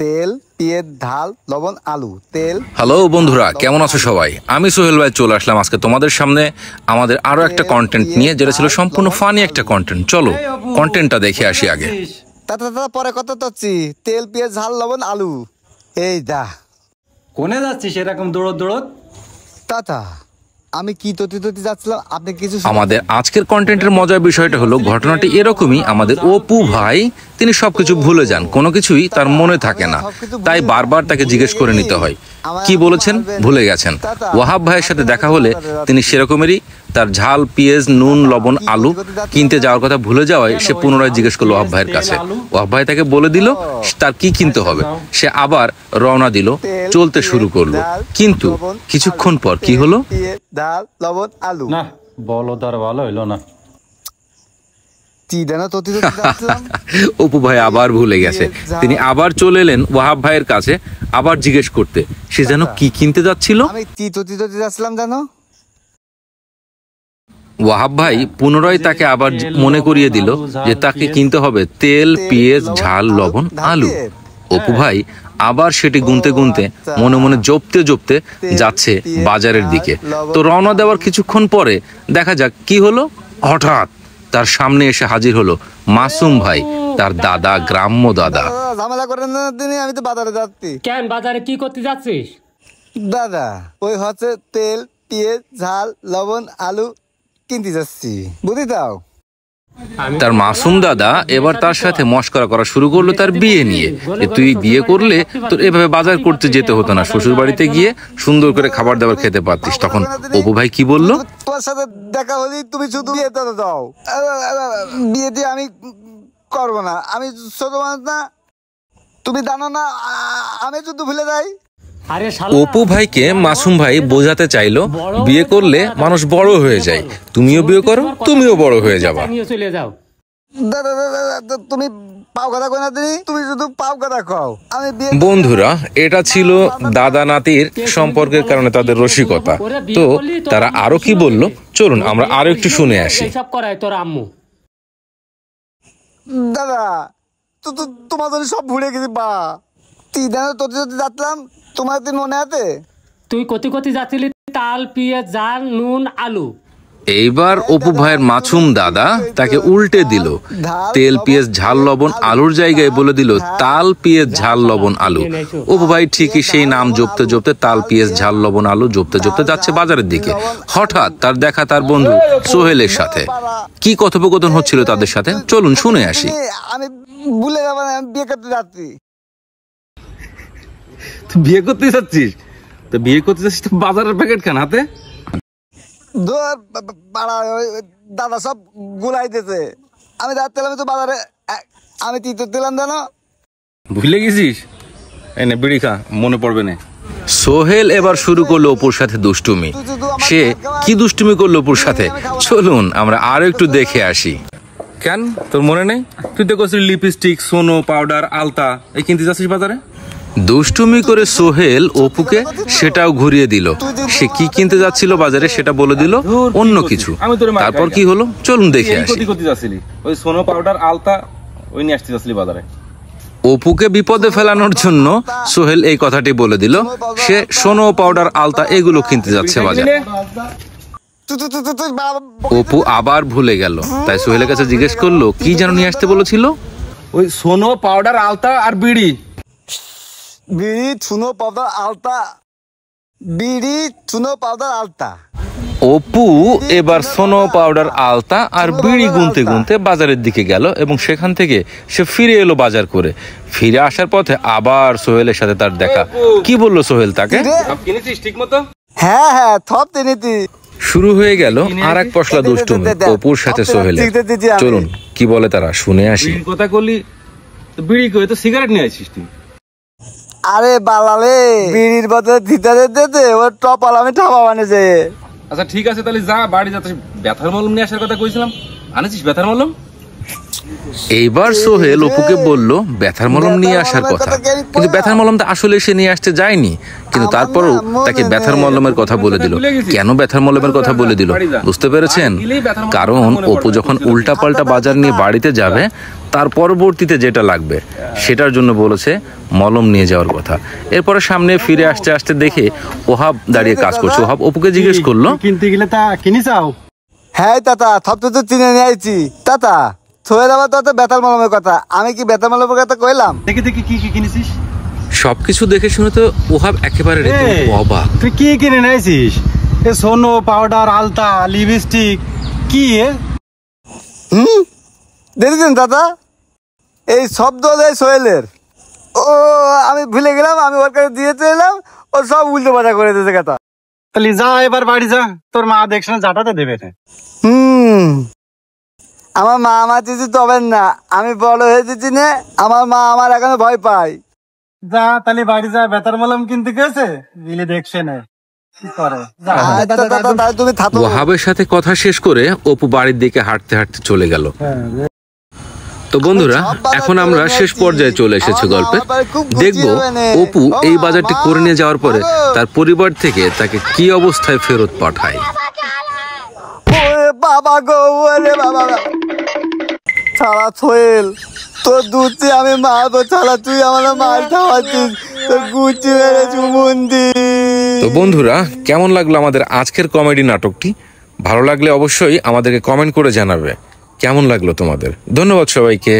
তেল, পেঁয়াজ, ঝাল, লবণ, আলু, তেল। হ্যালো বন্ধুরা, কেমন আছো সবাই? আমি সোহেল ভাই চলে আসলাম আজকে তোমাদের সামনে আমাদের আরো একটা কন্টেন্ট নিয়ে, যেটা ছিল সম্পূর্ণ ফানি একটা কন্টেন্ট। চলো কন্টেন্টটা দেখে আসি আগে। পরে কত তচ্ছি? তেল, পেঁয়াজ, ঝাল, লবণ, আলু। এই দা কোনে যাচ্ছিস এরকম দৌড়ত দৌড়ত? তাতা আমি কি ততি যাচ্ছিলাম, আপনি কিছু আমাদের আজকের কন্টেন্টের মজার বিষয়টা হলো, ঘটনাটি এরকমই। আমাদের অপু ভাই তিনি সবকিছু ভুলে যান, কোনো কিছুই তার মনে থাকে না, তাই বারবার তাকে জিজ্ঞেস করে নিতে হয় কি বলেছেন, ভুলে গেছেন। ওয়াহাব ভাইয়ের সাথে দেখা হলে তিনি সেরকমেরই তার ঝাল, পেঁয়াজ, নুন, লবণ, আলু কিনতে যাওয়ার কথা ভুলে যাওয়ায় সে পুনরায় জিজ্ঞেস করলো ওয়াহাব ভাইয়ের কাছে। ওয়াহাব ভাই তাকে বলে দিল তার কি কিনতে হবে। সে আবার রওনা দিল, চলতে শুরু করলো। কিন্তু কিছুক্ষণ পর কি হলো? ডাল, লবণ, আলু। না বলো, তার ভালো হইলো না। অপু ভাই আবার ভুলে গেছে। তিনি আবার চলে এলেন ওয়াহাব ভাইয়ের কাছে, আবার জিজ্ঞেস করতে সে যেন কি কিনতে যাচ্ছিল। আমি ততি যাচ্ছিলাম জানো। ওয়াহাব ভাই পুনরায় তাকে আবার মনে করিয়ে দিল যে তাকে কিনতে হবে তেল, পেঁয়াজ, ঝাল, লবণ, আলু। অপু ভাই আবার সেটি গুনতে গুনতে মনে মনে জপতে যাচ্ছে বাজারের দিকে। তো রওনা দেওয়ার কিছুক্ষণ পরে দেখা যাক কি হলো। হঠাৎ তার সামনে এসে হাজির হলো মাসুম ভাই, তার দাদা, গ্রাম্য দাদা। ঝামেলা করেন না তিনি, আমি তো বাজারে যাচ্ছি। কেন বাজারে কি করতে যাচ্ছিস? দাদা ওই হচ্ছে তেল, পেঁয়াজ, ঝাল, লবণ, আলু কিনতে যাচ্ছি, বুঝি দাও। তার মাসুম দাদা এবার তার সাথে মশকরা করা শুরু করলো তার বিয়ে নিয়ে, যে তুই বিয়ে করলে তোর এভাবে বাজার করতে যেতে হতো না, শ্বশুর বাড়িতে গিয়ে সুন্দর করে খাবার দাবার খেতে পারতিস। তখন অপু ভাই কি বললো? তোমার সাথে দেখা হলি তুমি শুধু বিয়েতে দাও, বিয়ে দিয়ে আমি করবো না, আমি ছোট মানুষ না, তুমি জানো না আমি শুধু ভুলে যাই। অপু ভাইকে মাসুম ভাই বোঝাতে চাইলো বিয়ে করলে মানুষ বড় হয়ে যায়, তুমিও বিয়ে করো, তুমিও বড় হয়ে যাবা। চলে যাও। তুমি পাও কথা কই না, তুমি শুধু পাও কথা কও। আমি বন্ধুরা, এটা ছিল দাদা নাতির সম্পর্কের কারণে তাদের রসিকতা। তো তারা আরো কি বললো চলুন আমরা আরো একটু শুনে আসি। সব করায় তোর আম্মু। দাদা তোমার জন্য সব ভুলে গেছি বা তুই জানো তোর যাচ্ছিলাম, তোমার দিন মনে আছে? তুই কতি যাচ্ছিলি তাল, পেঁয়াজ, ঝাল, নুন, আলু। এইবার অপু ভাইয়ের মাসুম দাদা তাকে উল্টে দিল, তেল, পেঁয়াজ, ঝাল, লবণ, আলুর জায়গায় বলে দিল তাল, পেঁয়াজ, ঝাল, লবণ, আলু। অপু ভাই ঠিকই সেই নাম জপতে তাল, পেঁয়াজ, ঝাল, লবণ, আলু জপতে যাচ্ছে বাজারের দিকে। হঠাৎ তার দেখা তার বন্ধু সোহেলের সাথে। কি কথোপকথন হচ্ছিল তাদের সাথে চলুন শুনে আসি। আমি ভুলে যাবো না, বিয়ে করতে যাচ্ছি। বিয়ে করতে যাচ্ছিস? তো বিয়ে করতে যাচ্ছিস তো বাজারের প্যাকেট খান হাতে? দাদা সব গুলাইতেছে, আমি যাচ্ছিলাম তো বাজারে, আমি তিতো দিলাম জানো। ভুলে গেছিস? এনে বিড়ি খা, মনে পড়বে না। সোহেল এবার শুরু করলো অপুর সাথে দুষ্টুমি। সে কি দুষ্টুমি করলো অপুর সাথে চলুন আমরা আরো একটু দেখে আসি। কেন তোর মনে নেই? তুই তো করছিস লিপস্টিক, সোনো, পাউডার, আলতা এই কিনতে যাচ্ছিস বাজারে। দুষ্টুমি করে সোহেল অপুকে সেটাও ঘুরিয়ে দিল। সে কি কিনতে যাচ্ছিল বাজারে সেটা বলে দিল অন্য কিছু। তারপর কি হলো চলুন দেখে আসি। ওই সোনো, পাউডার, আলতা ওই নিয়ে আসতে যাচ্ছিলি বাজারে। অপুকে বিপদে ফেলানোর জন্য সোহেল এই কথাটি বলে দিল সে সোনো, পাউডার, আলতা এগুলো কিনতে যাচ্ছে বাজারে। অপু আবার ভুলে গেল, তাই সোহেলের কাছে জিজ্ঞেস করলো কি যেন নিয়ে আসতে বলেছিল। ওই সোনো, পাউডার, আলতা আর বিড়ি। বিড়ি, চুনো, পাউডার, আলতা। বিড়ি, চুনো, পাউডার, আলতা। অপু এবার সোনো, পাউডার, আলতা আর বিড়ি গুনতে গুনতে বাজারের দিকে গেল এবং সেখান থেকে সে ফিরে এলো বাজার করে। ফিরে আসার পথে আবার সোহেলের সাথে তার দেখা। কি বললো সোহেল তাকে? হ্যাঁ থপ তেনেতি। শুরু হয়ে গেল আর এক পশলা দুষ্টুমি অপুর সাথে সোহেলের। চলুন কি বলে তারা শুনে আসি। কথা করলি বিড়ি করে তো সিগারেট নিয়ে আসিস তুই। আরে বালালে বিড়ির বদলে ভিতরে দিতে ওর টপাল আমি ঠাপা বানিয়েছে। আচ্ছা ঠিক আছে তাহলে যা বাড়ি যাচ্ছিস, ব্যথার মলম নিয়ে আসার কথা কইছিলাম, আনেছিস ব্যথার মলম? এইবার সোহেল অপুকে বলল ব্যথার মলম নিয়ে আসার কথা, কিন্তু ব্যথার মলমটা আসলে সে নিয়ে আসতে যায়নি। কিন্তু তারপরও তাকে ব্যথার মলমের কথা বলে দিল। কেন ব্যথার মলমের কথা বলে দিল বুঝতে পেরেছেন? কারণ অপু যখন উল্টাপাল্টা বাজার নিয়ে বাড়িতে যাবে, তার পরবর্তীতে যেটা লাগবে সেটার জন্য বলেছে মলম নিয়ে যাওয়ার কথা। এরপরে সামনে ফিরে আসতে আসতে দেখে ওহাব দাঁড়িয়ে কাজ করছে। ওহাব অপুকে জিজ্ঞেস করলো, কিনতে গেলে তা কিনি চাও? হ্যাঁ তাতা, সব তো চিনে নিয়ে আইছি। তাতা সোহেল আবার তো ব্যথার মলমের কথা, আমি কি ব্যথার মলমের কথা কইলাম? দেখি দেখি কি কি কিনেছিস? সবকিছু দেখে শুনে তো ওহাব একেবারে অবাক। তুই কি কিনে নিয়েছিস? এ সোনো, পাউডার, আলতা, লিপস্টিক, কি দেখেছেন দাদা, এই সব দোষ এই সোহেলের। ও আমি ভুলে গেলাম, আমি ওর কাছে দিয়েতে এলাম, ও সব উল্টো পাল্টা করে দিয়েছে কথা। তাহলে যা এবার বাড়ি যা, তোর মা দেখছে না, জাটাতে দেবে না। আমার মা আমার চিঠি তবেন না, আমি বড় হয়ে দিচ্ছি না, আমার মা আমার এখনো ভয় পায়। যা তাহলে বাড়ি যা, বেতার মলম কিনতে গেছে, দিলে দেখছে না কি করে। তুমি থাকো। ওহাবের সাথে কথা শেষ করে অপু বাড়ির দিকে হাঁটতে হাঁটতে চলে গেল। তো বন্ধুরা, এখন আমরা শেষ পর্যায়ে চলে এসেছি গল্পের। দেখব অপু এই বাজারটি করে নিয়ে যাওয়ার পরে তার পরিবার থেকে তাকে কি অবস্থায় ফেরত পাঠায়। বাবা গো, ওরে বাবা, ছাড়া সোহেল, তোর দুধে আমি মারবো, ছাড়া তুই আমার মার খাওয়াচ্ছিস, তোর গুচি মেরে চুমুন্দি। তো বন্ধুরা, কেমন লাগলো আমাদের আজকের কমেডি নাটকটি? ভালো লাগলে অবশ্যই আমাদেরকে কমেন্ট করে জানাবে কেমন লাগলো তোমাদের। ধন্যবাদ সবাইকে।